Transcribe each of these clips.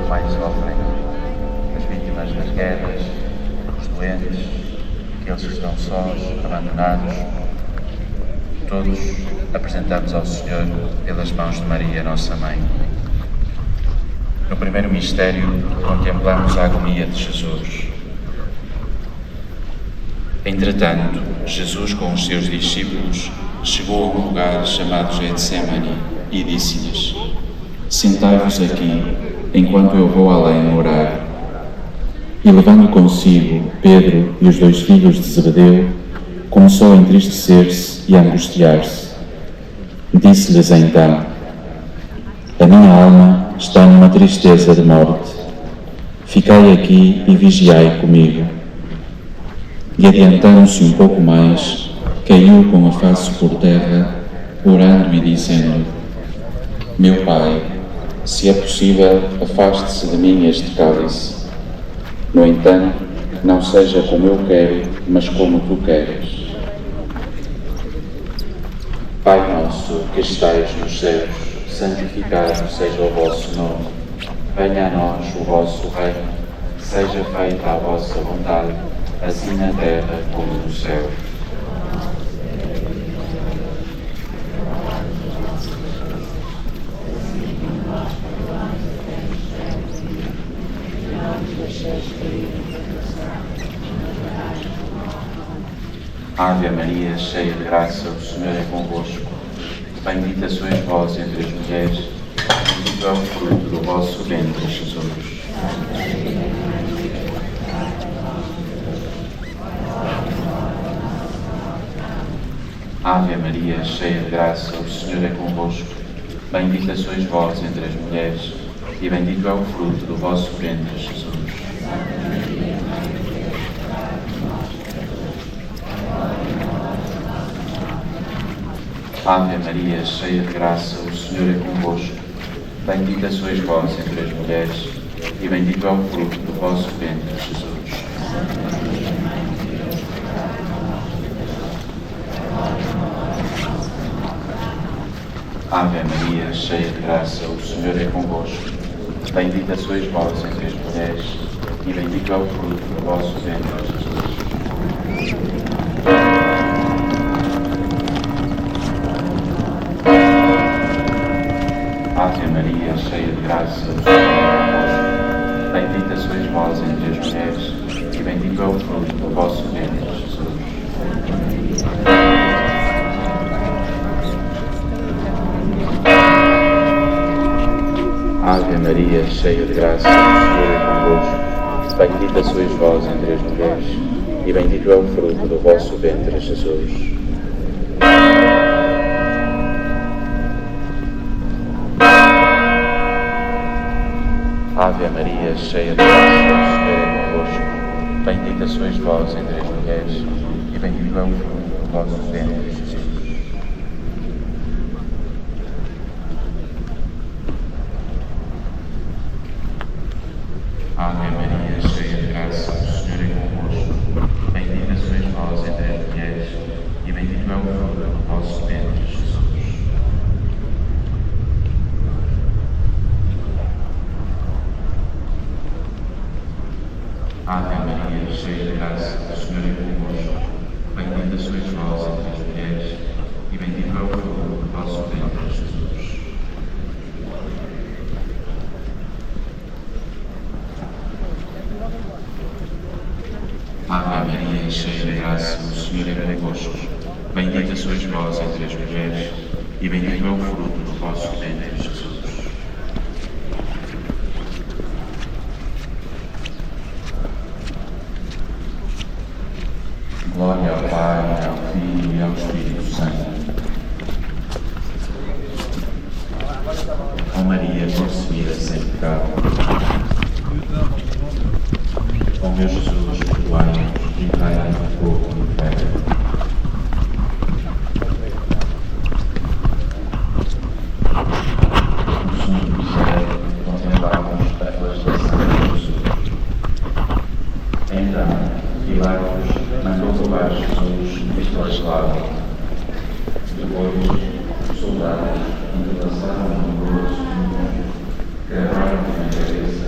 que mais sofrem, as vítimas das guerras, os doentes, aqueles que estão sós, abandonados. Todos apresentamos ao Senhor pelas mãos de Maria, nossa Mãe. No primeiro mistério, contemplamos a agonia de Jesus. Entretanto, Jesus com os seus discípulos chegou a um lugar chamado Getsemane e disse-lhes: sentai-vos aqui, enquanto eu vou além orar. E levando consigo Pedro e os 2 filhos de Zebedeu, começou a entristecer-se e a angustiar-se. Disse-lhes então: a minha alma está numa tristeza de morte. Ficai aqui e vigiai comigo. E adiantando-se um pouco mais, caiu com a face por terra, orando e dizendo: meu Pai, se é possível, afaste-se de mim este cálice. No entanto, não seja como eu quero, mas como tu queres. Pai nosso que estais nos céus, santificado seja o vosso nome. Venha a nós o vosso reino. Seja feita a vossa vontade, assim na terra como no céu. Ave Maria, cheia de graça, o Senhor é convosco. Bendita sois vós entre as mulheres, bendito é o fruto do vosso ventre, Jesus. Ave Maria, cheia de graça, o Senhor é convosco. Bendita sois vós entre as mulheres, e bendito é o fruto do vosso ventre, Jesus. Ave Maria, cheia de graça, o Senhor é convosco. Bendita sois vós entre as mulheres, e bendito é o fruto do vosso ventre, Jesus. Ave Maria, cheia de graça, o Senhor é convosco. Bendita sois vós entre as mulheres, e bendito é o fruto do vosso ventre, Jesus. Ave Maria, cheia de graça, o Senhor é convosco. Bendita sois vós entre as mulheres, e bendito é o fruto do vosso ventre, Jesus. Ave Maria, cheia de graça, o Senhor é convosco. Bendita sois vós entre as mulheres, e bendito é o fruto do vosso ventre, Jesus. Ave Maria, cheia de graça, o Senhor é convosco. Bendita sois vós entre as mulheres, e bendito é o fruto do vosso ventre, Jesus. Ave Maria, cheia de graça, o Senhor é convosco. Bendita sois vós entre as mulheres, e bendito é o fruto do vosso ventre, Jesus. Ave Maria, cheia de graça, o Senhor é convosco. Bendita sois vós entre as mulheres, e bendito é o fruto do vosso ventre, Jesus. Ave Maria, cheia de graça, o Senhor é convosco. Bendita sois vós entre as mulheres, e bendito é o fruto do vosso ventre, Jesus. Glória ao Pai, ao Filho e ao Espírito Santo. Ó Maria, concebida sem pecado. Ó meu Jesus, perdoai-nos, livrai-nos do fogo do inferno. No sumo do céu, contemplamos a flagellação de Jesus. Então, Pilatos mandou levar Jesus e flagelá-lo. Depois, os soldados entrelaçaram um grosso, gravaram-lhe na cabeça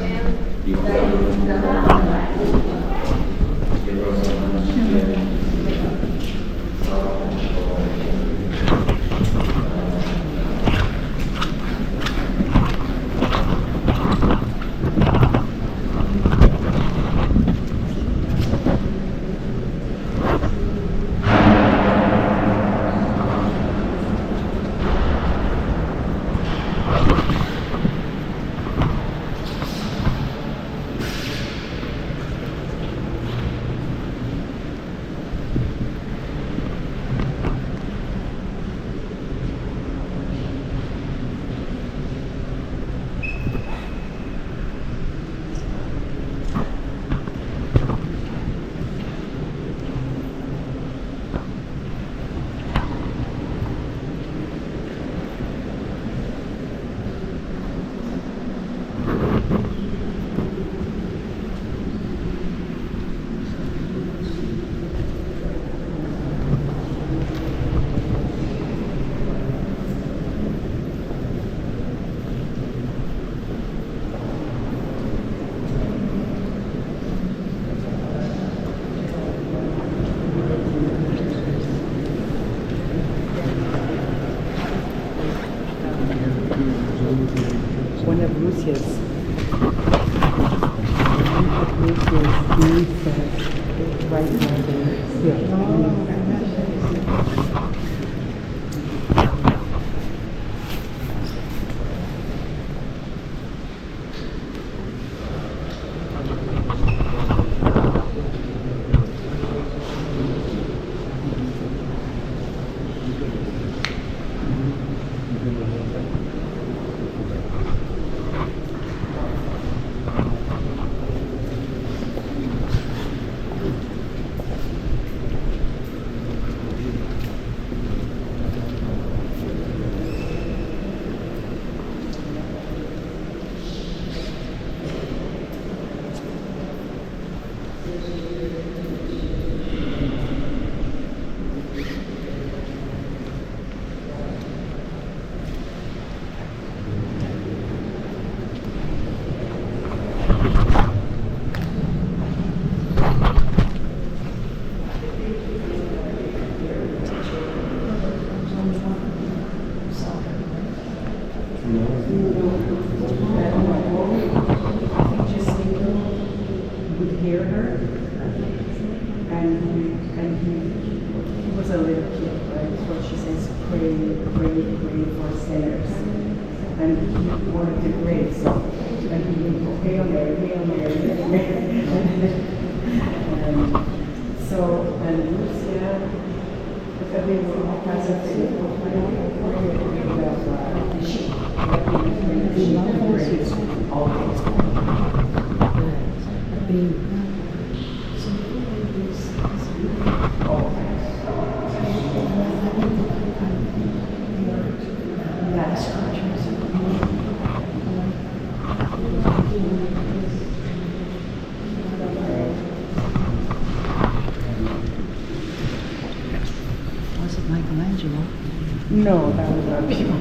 one of Lucia's niece right now there. No, that was our people.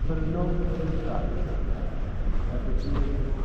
Para não pensar a partir